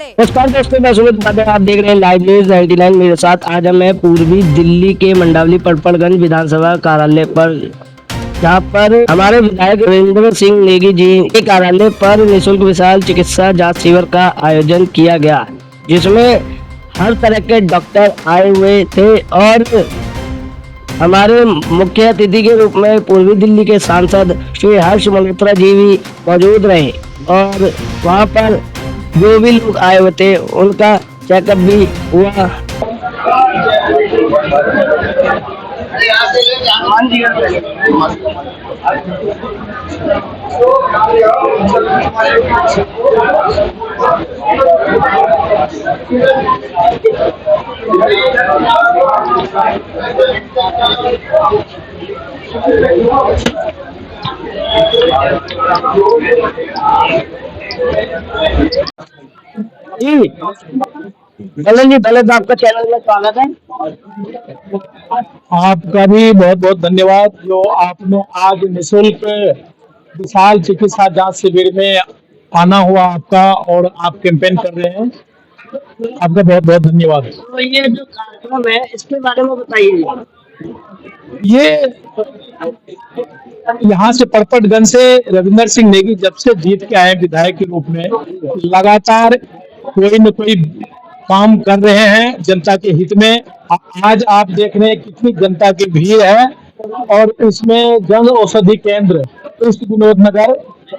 नमस्कार दोस्तों, मैं सुमित बादल, आप देख रहे हैं लाइव न्यूज 99। मेरे साथ आज हम हैं पूर्वी दिल्ली के मंडावली पड़पड़गंज विधानसभा कार्यालय पर, जहां पर हमारे विधायक रविंद्र सिंह नेगी जी के कार्यालय पर निःशुल्क विशाल चिकित्सा जांच शिविर का आयोजन किया गया, जिसमें हर तरह के डॉक्टर आए हुए थे और हमारे मुख्य अतिथि के रूप में पूर्वी दिल्ली के सांसद श्री हर्ष मल्होत्रा जी भी मौजूद रहे और वहां पर जो भी लोग आए हुए थे उनका चेकअप भी हुआ। जी जी, पहले तो आपका चैनल में स्वागत है। आपका भी बहुत बहुत धन्यवाद जो आपने आज निःशुल्क विशाल चिकित्सा जांच शिविर में आना हुआ आपका और आप कैंपेन कर रहे हैं, आपका बहुत बहुत धन्यवाद। तो ये जो कार्यक्रम है इसके बारे में बताइए। ये यहाँ से पड़पड़गंज से रविंद्र सिंह नेगी जब से जीत के आए विधायक के रूप में लगातार कोई न कोई काम कर रहे हैं जनता के हित में। आज आप देख रहे हैं कितनी जनता की भीड़ है और इसमें जन औषधि केंद्र ईस्ट विनोद नगर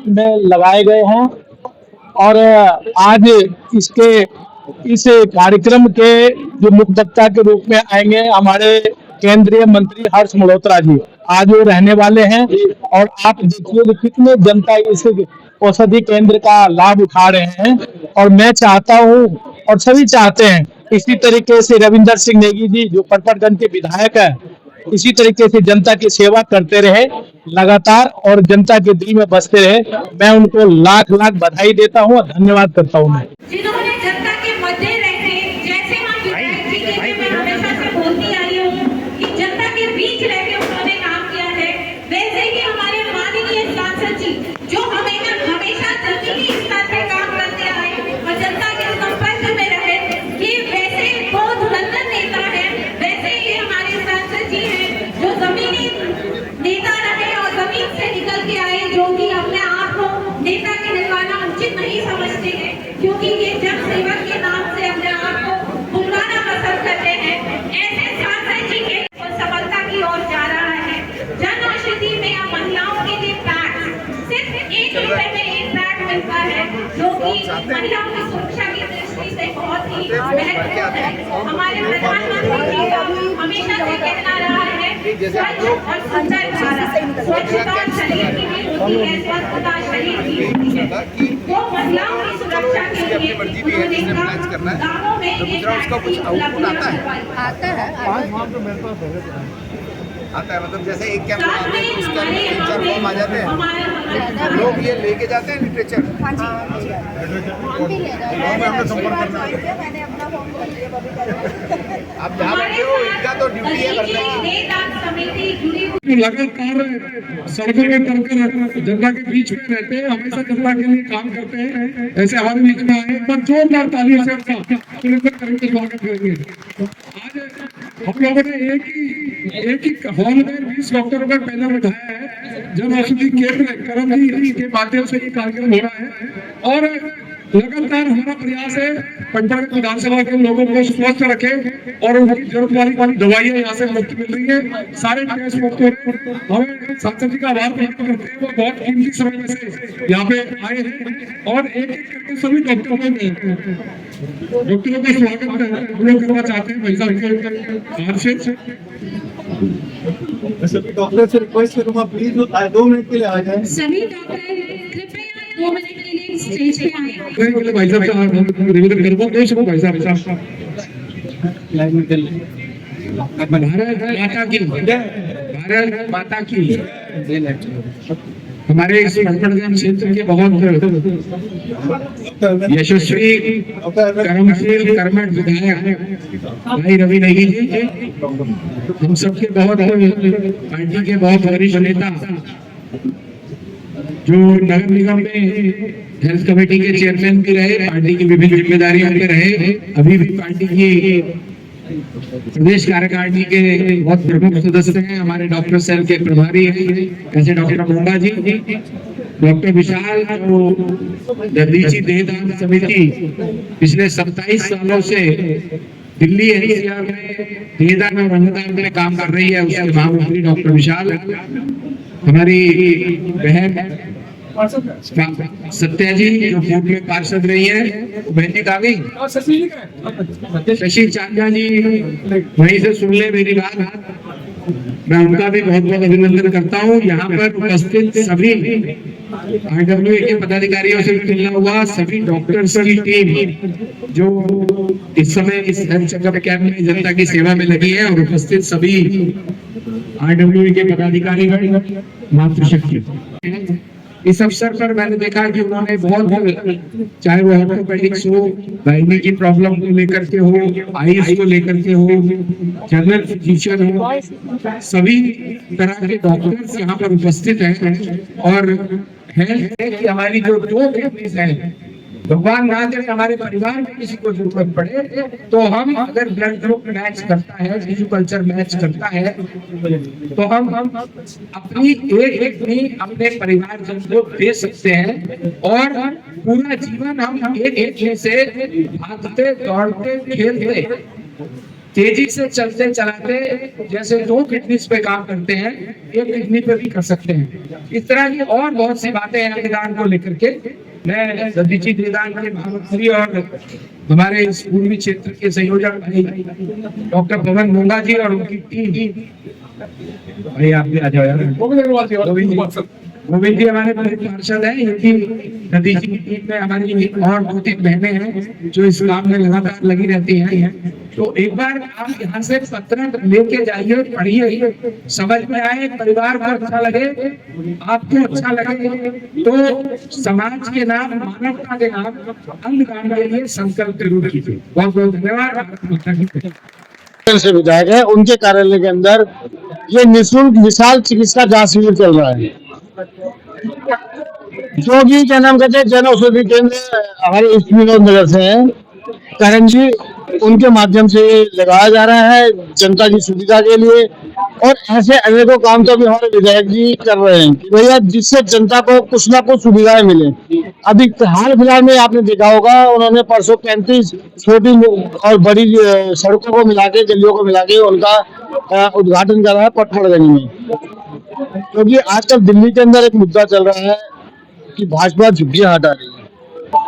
में लगाए गए हैं और आज इस कार्यक्रम के जो मुख्य वक्ता के रूप में आएंगे हमारे केंद्रीय मंत्री हर्ष मल्होत्रा जी, आज वो रहने वाले हैं और आप देखिए कितने जनता इस औषधि केंद्र का लाभ उठा रहे हैं और मैं चाहता हूं और सभी चाहते हैं इसी तरीके से रविंद्र सिंह नेगी जी जो पड़पड़गंज के विधायक है इसी तरीके से जनता की सेवा करते रहे लगातार और जनता के दिल में बसते रहे। मैं उनको लाख लाख बधाई देता हूं और धन्यवाद करता हूं। मैं जिन्होंने जनता के मध्य रहते, जैसे हम विधायक जी के मैं हमेशा से बोलती आई हूँ कि जनता के बीच रहकर उन्होंने काम किया है, वैसे ही हमारे माननीय सांसद जी जो हमेशा जमीनी स्तर पे काम करते आए और जनता के संपर्क में रहे, कि वैसे वो धुरंधर नेता है, वैसे ही हमारे सांसद जी हैं जो जमीनी नेता रहे और जमीन से निकल के आए, जो कि अपने आप को नेता कहलवाना उचित नहीं समझते हैं क्योंकि ये जन सेवक के नाम से अपने आप को बुलवाना पसंद करते हैं। ऐसे सांसद जी के सफलता की ओर जा रहा है। जन औषधि में अब महिलाओं के लिए पैड सिर्फ ₹1 में एक पैड मिलता है, जो कि महिलाओं की सुरक्षा की दृष्टि से बहुत ही महत्वपूर्ण है। हमारे प्रधानमंत्री जी का हमेशा से कहना रहा है स्वच्छ और सुंदर भारत, स्वच्छता शरीर की भी होती है, स्वच्छता शरीर की होती है। तो महिलाओं की सुरक्षा के लिए उन्होंने गाँवों में एक आता है मतलब जैसे एक कैंप लगाते हैं तो उसका 3-4 फॉर्म आ जाते हैं, लोग ये लेके जाते हैं लिटरेचर। हाँ जी, हमने संपर्क करना है। मैंने अपना फॉर्म भर दिया। आप जहाँ बैठे हो इनका तो ड्यूटी है करने की। लगातार सड़कों में उतरकर जनता के बीच में रहते हैं, हमेशा जनता के लिए काम करते हैं। ऐसे हमारे बीच में आए पर जोरदार तालियों से स्वागत करेंगे। आज हम लोगों ने एक ही हॉल में 20 डॉक्टरों का पैनल उठाया है। जन औषधि केंद्र कर्मचारी के माध्यम से ये कार्यक्रम हो रहा है और लगातार हमारा प्रयास है पड़पड़गंज विधानसभा के लोगों को स्वस्थ रखें और उनकी जरूरत वाली दवाइयां यहाँ से मुफ्त मिल रही है, सारे टेस्ट मुफ्त हो रहे हैं। हमें सांसद जी का आभार व्यक्त करते हैं, वो बहुत कीमती समय में से यहाँ पे आए हैं और एक एक करके सभी डॉक्टरों का स्वागत हम लोग करना चाहते हैं। भाई साहब के हाथ से सभी डॉक्टर से रिक्वेस्ट करूंगा प्लीज 2 मिनट के लिए आ जाएं। सभी डॉक्टर कृपया 2 मिनट के लिए स्टेज पे आएं। भाई साहब का रिवील करवा दो सब भाई साहब लाइन में चल भारत माता की हमारे इस पड़पड़गंज क्षेत्र के बहुत यशस्वी कर्मशील कर्मठ विधायक भाई रवि नेगी जी, हम सबके बहुत पार्टी के बहुत वरिष्ठ नेता जो नगर निगम में हेल्थ कमेटी के चेयरमैन भी रहे, पार्टी की विभिन्न जिम्मेदारियों पे रहे, अभी भी पार्टी की प्रदेश कार्यकारिणी के बहुत प्रमुख सदस्य हैं, हमारे डॉक्टर सेल के प्रभारी हैं, ऐसे डॉक्टर मोंगा जी, डॉक्टर विशाल, जो जगदीशी देहदान समिति पिछले 27 सालों से दिल्ली एनसीआर में देहदान और अंगदान में काम कर रही है, उसके महामंत्री डॉक्टर विशाल, हमारी बहन सत्या जी जो पूर्व में पार्षद रही है, बहन जी आ गई, शशि चांदा जी वहीं से सुन ले मेरी बात, मैं उनका भी बहुत बहुत अभिनंदन करता हूँ। यहाँ पर उपस्थित सभी IWA के पदाधिकारियों से मिलना हुआ, सभी डॉक्टर्स की टीम जो इस समय इस हेल्थ चेकअप कैंप में जनता की सेवा में लगी है, और उपस्थित सभी IWA के पदाधिकारी मातृशक्ति, इस अवसर पर मैंने देखा कि उन्होंने बहुत, चाहे वो ऑर्थोपेडिक्स हो, गायनी की प्रॉब्लम को लेकर के हो, आईज को लेकर के हो, जनरल फिजिशियन हो, सभी तरह के डॉक्टर्स यहाँ पर उपस्थित हैं। और हेल्थ की हमारी जो 2 किडनीज हैं, भगवान ना करे हमारे परिवार में किसी को जरूरत पड़े तो हम अगर ब्लड ग्रुप मैच करता है, टिश्यू कल्चर मैच करता है, तो हम अपनी एक किडनी अपने परिवारजन को दे सकते हैं, और पूरा जीवन हम एक किडनी से भागते दौड़ते खेलते तेजी से चलते चलाते जैसे 2 किडनीज पे काम करते हैं, एक किडनी पे भी कर सकते हैं। इस तरह की और बहुत सी बातें हैं अंगदान को लेकर के। मैं जगदीशी देहदान के महामंत्री और हमारे इस पूर्वी क्षेत्र के संयोजक भाई डॉक्टर पवन मोंगा जी और उनकी टीम, भाई आप भी आ जाओ यार, गोविंद जी हमारे पार्षद हैं, ये भी जगदीशी की टीम में हमारी और 2-3 बहनें हैं जो इस काम में लगातार लगी रहती हैं। तो एक बार आप यहाँ से पत्र लेके जाइए, पढ़िए, समझ में आए, परिवार को अच्छा लगे, आपको अच्छा लगे, तो समाज के नाम, मानवता के नाम अंगदान के लिए संकल्प जरूर कीजिए। बहुत बहुत धन्यवाद। से विधायक है, उनके कार्यालय के अंदर ये निःशुल्क विशाल चिकित्सा जांच शिविर चल रहा है, जो कि क्या नाम कहते हैं जन औषधि केंद्र हमारे ईस्ट विनोद नगर से है, करण जी, उनके माध्यम से लगाया जा रहा है जनता की सुविधा के लिए। और ऐसे अनेकों काम तो भी हमारे विधायक जी कर रहे हैं कि भैया जिससे जनता को कुछ ना कुछ सुविधाएं मिले। अभी हाल फिलहाल में आपने देखा होगा, उन्होंने परसों 35 छोटी और बड़ी सड़कों को मिला के, गलियों को मिला के उनका उद्घाटन करा है पटपड़गंज में। क्योंकि आजकल दिल्ली के अंदर एक मुद्दा चल रहा है कि भाजपा झुग्गियां हटा रही है,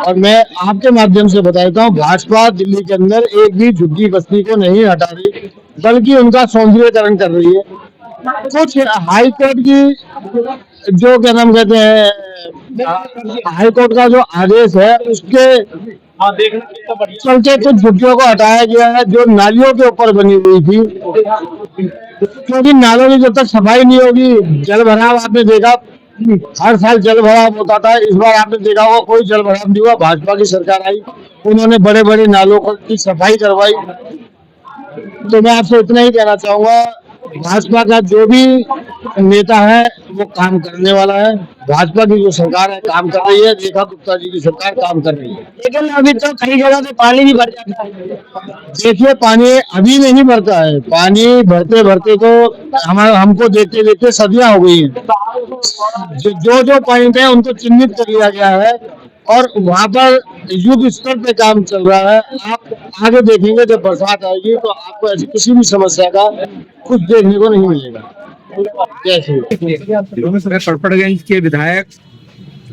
और मैं आपके माध्यम से बता देता हूँ, भाजपा दिल्ली के अंदर एक भी झुग्गी बस्ती को नहीं हटा रही, बल्कि उनका सौंदर्यीकरण कर रही है। कुछ हाई कोर्ट की जो क्या नाम कहते हैं, हाई कोर्ट का जो आदेश है उसके चलते कुछ झुग्गियों को हटाया गया है जो नालियों के ऊपर बनी हुई थी, क्योंकि नालों की जब तक सफाई नहीं होगी, जल भराव आपने देखा हर साल जल भराव होता था, इस बार आपने देखा होगा कोई जल भराव नहीं हुआ। भाजपा की सरकार आई, उन्होंने बड़े बड़े नालों की सफाई करवाई। तो मैं आपसे इतना ही कहना चाहूंगा, भाजपा का जो भी नेता है वो काम करने वाला है, भाजपा की जो सरकार है काम कर रही है, रेखा गुप्ता जी की सरकार काम कर रही है। लेकिन अभी तो कई जगह पे पानी भी भर जाता है। देखिए पानी अभी नहीं भरता है, पानी भरते भरते तो हमको देखते देखते सदियां हो गई हैं। जो पॉइंट है उनको चिन्हित कर लिया गया है और वहाँ पर युद्ध स्तर पे काम चल रहा है। आप आगे देखेंगे जब बरसात आएगी तो आपको ऐसी किसी भी समस्या का कुछ देखने को नहीं मिलेगा। जैसे मैं पटपड़गंज के विधायक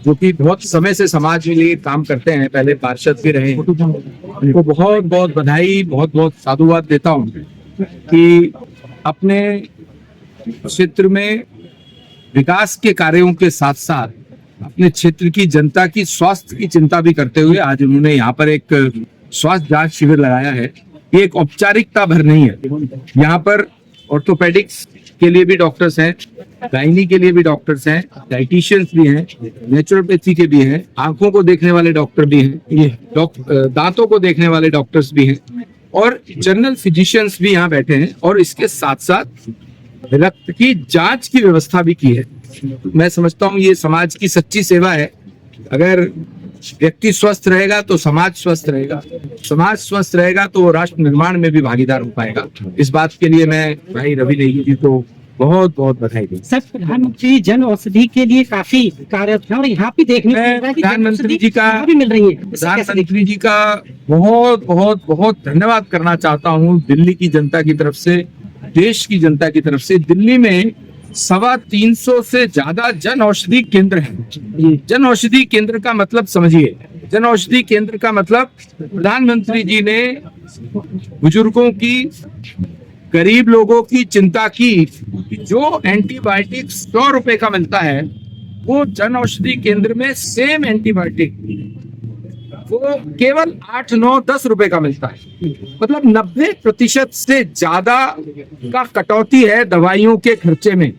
जो कि बहुत समय से समाज के लिए काम करते हैं, पहले पार्षद भी रहे, उनको बहुत बहुत बधाई, बहुत बहुत साधुवाद देता हूँ कि अपने क्षेत्र में विकास के कार्यों के साथ साथ अपने क्षेत्र की जनता की स्वास्थ्य की चिंता भी करते हुए आज उन्होंने यहाँ पर एक स्वास्थ्य जांच शिविर लगाया है। ये एक औपचारिकता भर नहीं है, यहाँ पर ऑर्थोपेडिक्स के लिए भी डॉक्टर्स हैं, गायनी के लिए भी डॉक्टर्स हैं, डाइटिशियंस भी हैं, नेचुरोपैथी के भी हैं, आंखों को देखने वाले डॉक्टर भी हैं, ये दांतों को देखने वाले डॉक्टर्स भी हैं और जनरल फिजिशियंस भी यहाँ बैठे हैं। और इसके साथ साथ रक्त की जांच की व्यवस्था भी की है। मैं समझता हूँ ये समाज की सच्ची सेवा है। अगर व्यक्ति स्वस्थ रहेगा तो समाज स्वस्थ रहेगा, समाज स्वस्थ रहेगा तो वो राष्ट्र निर्माण में भी भागीदार हो पाएगा। इस बात के लिए मैं भाई रवि नेगी जी को बहुत बहुत बधाई दी। सर, प्रधानमंत्री जन औषधि के लिए काफी कार्यरत है और यहाँ भी देखने को मिल रहा है कि प्रधानमंत्री जी का भी मिल रही है। प्रधानमंत्री जी का बहुत बहुत बहुत धन्यवाद करना चाहता हूँ दिल्ली की जनता की तरफ से, देश की जनता की तरफ से। दिल्ली में 350 से ज्यादा जन औषधि केंद्र हैं। जन औषधि केंद्र का मतलब समझिए, जन औषधि केंद्र का मतलब प्रधानमंत्री जी ने बुजुर्गों की, गरीब लोगों की चिंता की कि जो एंटीबायोटिक 100 रुपए का मिलता है वो जन औषधि केंद्र में सेम एंटीबायोटिक वो केवल 8, 9, 10 रुपए का मिलता है। मतलब 90% से ज्यादा का कटौती है दवाइयों के खर्चे में।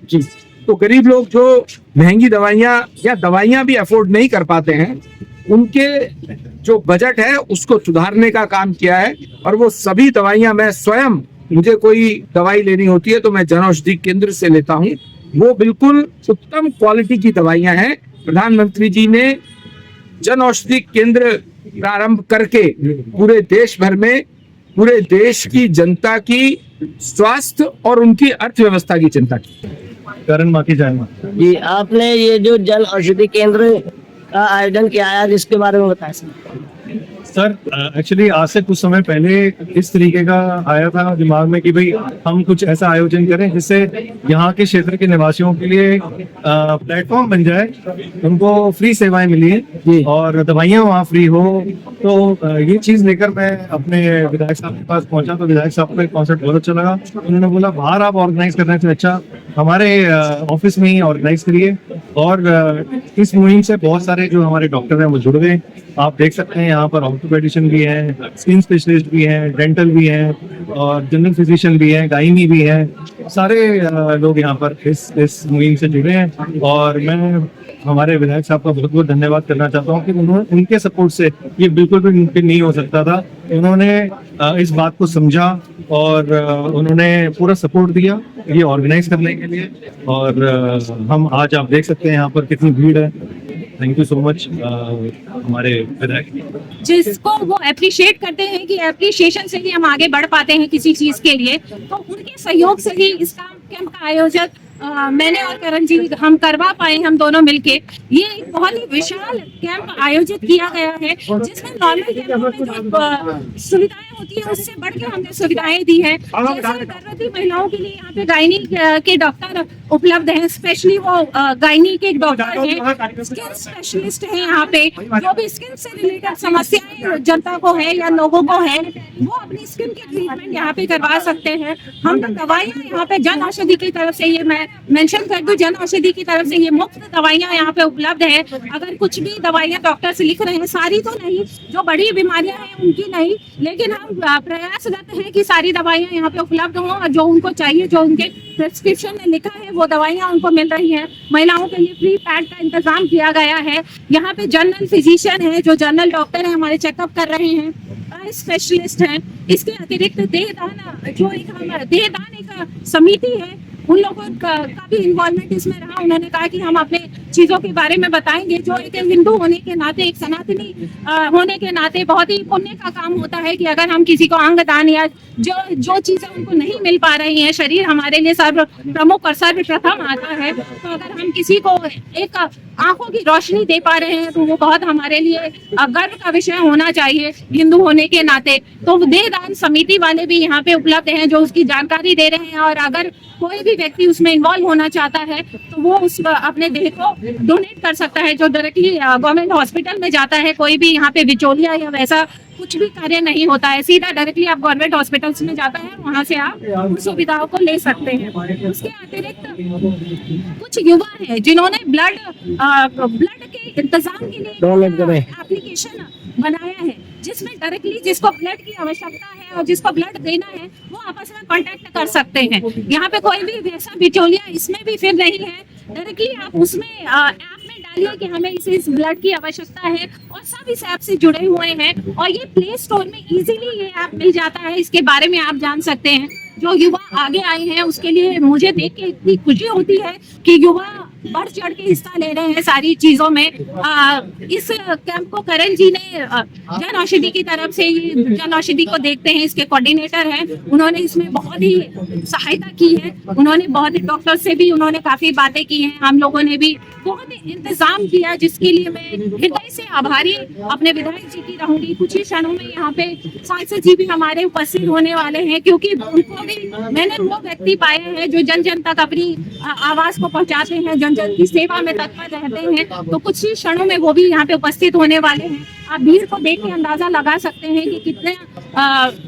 तो गरीब लोग जो महंगी दवाइयां या दवाइयां भी अफोर्ड नहीं कर पाते हैं, उनके जो बजट है उसको सुधारने का काम किया है। और वो सभी दवाइयां मैं स्वयं, मुझे कोई दवाई लेनी होती है तो मैं जन औषधि केंद्र से लेता हूँ। वो बिल्कुल उत्तम क्वालिटी की दवाइयां हैं। प्रधानमंत्री जी ने जन औषधि केंद्र प्रारंभ करके पूरे देश भर में पूरे देश की जनता की स्वास्थ्य और उनकी अर्थव्यवस्था की चिंता की। करण माँ की जय माँ। जी, आपने ये जो जन औषधि केंद्र का आयोजन किया है, आज इसके बारे में बताएं सर, एक्चुअली आज से कुछ समय पहले इस तरीके का आया था दिमाग में कि भाई हम कुछ ऐसा आयोजन करें जिससे यहाँ के क्षेत्र के निवासियों के लिए प्लेटफॉर्म बन जाए, उनको फ्री सेवाएं मिली और दवाइयाँ वहाँ फ्री हो। तो ये चीज लेकर मैं अपने विधायक साहब के पास पहुंचा तो विधायक साहब को एक कॉन्सेप्ट बहुत अच्छा लगा। उन्होंने बोला बाहर आप ऑर्गेनाइज करने से अच्छा हमारे ऑफिस में ही ऑर्गेनाइज करिए। और इस मुहिम से बहुत सारे जो हमारे डॉक्टर हैं वो जुड़ गए। आप देख सकते हैं यहाँ पर ऑर्थोपेडिशियन भी हैं, स्किन स्पेशलिस्ट भी हैं, डेंटल भी हैं और जनरल फिजिशियन भी हैं, गायनी भी हैं। सारे लोग यहाँ पर इस मुहिम से जुड़े हैं और मैं हमारे विधायक साहब का बहुत बहुत धन्यवाद करना चाहता हूँ कि उन्होंने, उनके सपोर्ट से ये बिल्कुल भी मुमकिन नहीं हो सकता था। उन्होंने इस बात को समझा और उन्होंने पूरा सपोर्ट दिया ये ऑर्गेनाइज करने के लिए। और हम आज आप देख सकते हैं यहाँ पर कितनी भीड़ है। थैंक यू सो मच हमारे विधायक, जिसको वो अप्रिशिएट करते हैं कि अप्रिशिएशन से ही हम आगे बढ़ पाते हैं किसी चीज के लिए। तो उनके सहयोग से ही इस कैंप का आयोजन मैंने और करण जी हम करवा पाए, हम दोनों मिलके। ये एक बहुत ही विशाल कैंप आयोजित किया गया है जिसमें नॉर्मल कैंपों में जो सुविधाएं होती है उससे बढ़ के हमने सुविधाएं दी है। जैसे गर्भवती महिलाओं के लिए यहाँ पे गायनी के डॉक्टर उपलब्ध हैं, स्पेशली वो गायनी के डॉक्टर हैं, स्किन स्पेशलिस्ट हैं यहाँ पे। जो भी स्किन से रिलेटेड समस्याएं जनता को है या लोगों को है वो अपनी स्किन के ट्रीटमेंट यहाँ पे करवा सकते हैं। हम दवाइयाँ यहाँ पे जन औषधि की तरफ से, ये मैं मेंशन कर दूं, जन औषधि की तरफ से ये मुफ्त दवाइयाँ यहाँ पे उपलब्ध है। अगर कुछ भी दवाइयाँ डॉक्टर से लिख रहे हैं, सारी तो नहीं, जो बड़ी बीमारियां हैं उनकी नहीं, लेकिन हम प्रयासरत हैं कि सारी दवाइयाँ यहाँ पे उपलब्ध हों और जो उनको चाहिए, जो उनके प्रिस्क्रिप्शन में लिखा है वो दवाइयाँ उनको मिल रही हैं। महिलाओं के लिए फ्री पैड का इंतजाम किया गया है। यहाँ पे जनरल फिजिशियन है, जो जनरल डॉक्टर है हमारे चेकअप कर रहे हैं, स्पेशलिस्ट हैं। इसके अतिरिक्त देहदान, जो देहदान एक समिति है, उन लोगों का भी इन्वॉल्वमेंट इसमें रहा। उन्होंने कहा कि हम अपने चीजों के बारे में बताएंगे। जो एक हिंदू होने के नाते, एक सनातनी होने के नाते बहुत ही पुण्य का काम होता है कि अगर हम किसी को अंग दान या जो चीजें उनको नहीं मिल पा रही हैं, शरीर हमारे लिए सर्व प्रमुख और सर्वप्रथम आता है, तो अगर हम किसी को एक आंखों की रोशनी दे पा रहे हैं तो वो बहुत हमारे लिए गर्व का विषय होना चाहिए हिंदू होने के नाते। तो देहदान समिति वाले भी यहाँ पे उपलब्ध हैं जो उसकी जानकारी दे रहे हैं। और अगर कोई भी व्यक्ति उसमें इन्वॉल्व होना चाहता है तो वो उस अपने देह को डोनेट कर सकता है, जो डायरेक्टली गवर्नमेंट हॉस्पिटल में जाता है। कोई भी यहाँ पे बिचौलिया या वैसा कुछ भी कार्य नहीं होता है, सीधा डायरेक्टली आप गवर्नमेंट हॉस्पिटल्स में जाता है, वहाँ से आप उन सुविधाओं को ले सकते हैं। उसके अतिरिक्त कुछ युवा हैं जिन्होंने ब्लड के इंतजाम के लिए एप्लीकेशन बनाया है, जिसमें डायरेक्टली जिसको ब्लड की आवश्यकता है और जिसको ब्लड देना है वो आपस में कांटेक्ट कर सकते हैं। यहाँ पे कोई भी वैसा बिचौलिया इसमें भी फिर नहीं है। डायरेक्टली आप उसमें ऐप में डालिए कि हमें इस ब्लड की आवश्यकता है और सब इस ऐप से जुड़े हुए हैं और ये प्ले स्टोर में इजीली ये ऐप मिल जाता है। इसके बारे में आप जान सकते हैं। जो युवा आगे आए हैं उसके लिए मुझे देख के इतनी खुशी होती है कि युवा बढ़ चढ़ के हिस्सा ले रहे हैं सारी चीजों में। इस कैंप को करण जी ने जन औषधि की तरफ से, जन औषधि को देखते हैं, इसके कोऑर्डिनेटर हैं, उन्होंने इसमें बहुत ही सहायता की है। उन्होंने बहुत ही डॉक्टर से भी उन्होंने काफी बातें की हैं, हम लोगों ने भी बहुत ही इंतजाम किया, जिसके लिए मैं हृदय से आभारी अपने विधायक जी की रहूंगी। कुछ ही क्षणों में यहाँ पे सांसद जी भी हमारे उपस्थित होने वाले हैं, क्योंकि उनको भी मैंने वो व्यक्ति पाए हैं जो जन जन तक अपनी आवाज को पहुंचाते हैं, जन जन की सेवा में तत्पर रहते हैं। तो कुछ ही क्षणों में वो भी यहाँ पे उपस्थित होने वाले हैं। आप भीड़ को देख के अंदाजा लगा सकते हैं कि कितने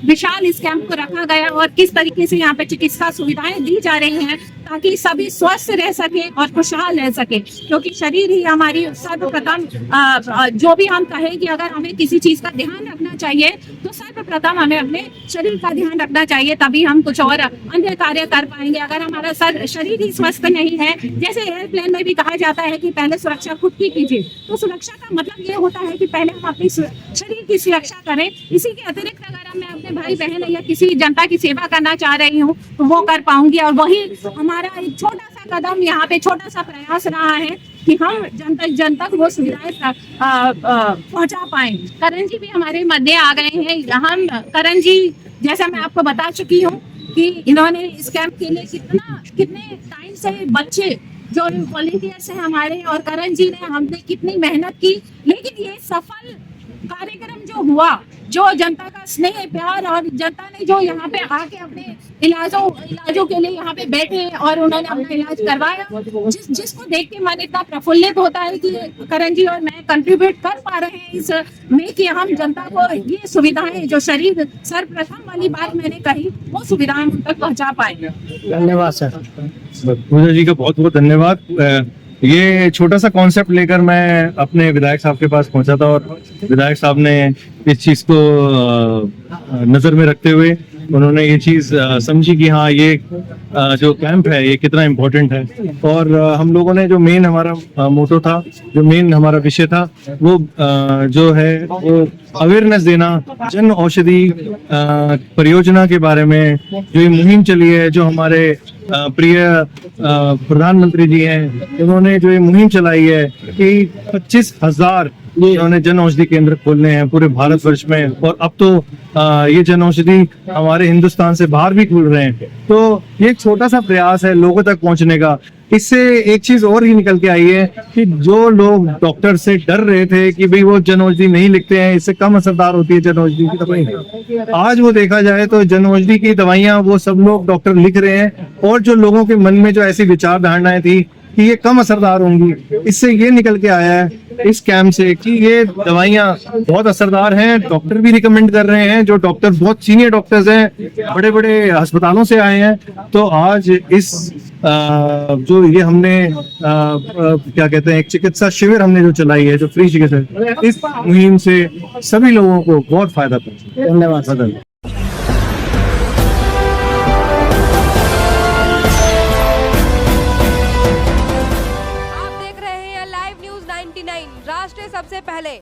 विशाल इस कैंप को रखा गया और किस तरीके से यहाँ पे चिकित्सा सुविधाएं दी जा रही हैं, ताकि सभी स्वस्थ रह सके और खुशहाल रह सके। क्योंकि शरीर ही हमारी सर्वप्रथम, जो भी हम कहें कि अगर हमें किसी चीज का ध्यान रखना चाहिए तो सर्वप्रथम हमें अपने शरीर का ध्यान रखना चाहिए, तभी हम कुछ और अन्य कार्य कर पाएंगे। अगर हमारा शरीर ही स्वस्थ नहीं है, जैसे एयरप्लेन में भी कहा जाता है कि पहले सुरक्षा खुद की कीजिए, तो सुरक्षा का मतलब ये होता है कि पहले हम अपनी शरीर की सुरक्षा करें। इसी के अतिरिक्त अगर मैं अपने भाई बहन या किसी जनता की सेवा करना चाह रही हूँ तो वो कर पाऊंगी। और वही हमारा एक छोटा सा कदम, यहाँ पे छोटा सा प्रयास रहा है कि हम जन तक वो सुविधाएं पहुंचा पाएं। करण जी भी हमारे मध्य आ गए हैं। हम करण जी, जैसा मैं आपको बता चुकी हूँ कि इन्होंने इस कैंप के लिए कितने टाइम से बच्चे जो वॉलंटियर्स हैं हमारे, और करण जी ने, हमने कितनी मेहनत की, लेकिन ये सफल कार्यक्रम जो हुआ, जो जनता का स्नेह प्यार और जनता ने जो यहाँ पे आके अपने इलाजों के लिए यहाँ पे बैठे और उन्होंने अपना इलाज करवाया, जिसको देख के मन इतना प्रफुल्लित होता है कि करण जी और मैं कंट्रीब्यूट कर पा रहे हैं इस में कि हम जनता को ये सुविधाएं, जो शरीर सर्वप्रथम वाली बात मैंने कही, वो सुविधाएं उन तक पहुँचा पाए। धन्यवाद सर। पूजा जी का बहुत बहुत धन्यवाद। ये छोटा सा कॉन्सेप्ट लेकर मैं अपने विधायक साहब के पास पहुंचा था और विधायक साहब ने इस चीज को नजर में रखते हुए उन्होंने ये चीज समझी कि हाँ, ये जो कैंप है ये कितना इम्पोर्टेंट है। और हम लोगों ने जो मेन हमारा मोटो था, जो मेन हमारा विषय था, वो जो है वो अवेयरनेस देना, जन औषधि परियोजना के बारे में जो ये मुहिम चली है, जो हमारे प्रिय प्रधानमंत्री जी हैं, उन्होंने जो ये मुहिम चलाई है कि 25,000 इन्होंने जन औषधि केंद्र खोलने हैं पूरे भारतवर्ष में, और अब तो ये जन औषधि हमारे हिंदुस्तान से बाहर भी खुल रहे हैं। तो ये एक छोटा सा प्रयास है लोगों तक पहुंचने का। इससे एक चीज और ही निकल के आई है कि जो लोग डॉक्टर से डर रहे थे कि भाई वो जन औषधि नहीं लिखते हैं, इससे कम असरदार होती है जन औषधि की दवाई, आज वो देखा जाए तो जन औषधि की दवाइयां वो सब लोग डॉक्टर लिख रहे हैं। और जो लोगों के मन में जो ऐसी विचार धारणाएं थी कि ये कम असरदार होंगी, इससे ये निकल के आया है इस कैंप से कि ये दवाइयां बहुत असरदार हैं। डॉक्टर भी रिकमेंड कर रहे हैं, जो डॉक्टर बहुत सीनियर डॉक्टर्स हैं, बड़े बड़े अस्पतालों से आए हैं। तो आज इस जो ये हमने क्या कहते हैं, एक चिकित्सा शिविर हमने जो चलाई है, जो फ्री चिकित्सा, इस मुहिम से सभी लोगों को बहुत फायदा पहुंचा। धन्यवाद।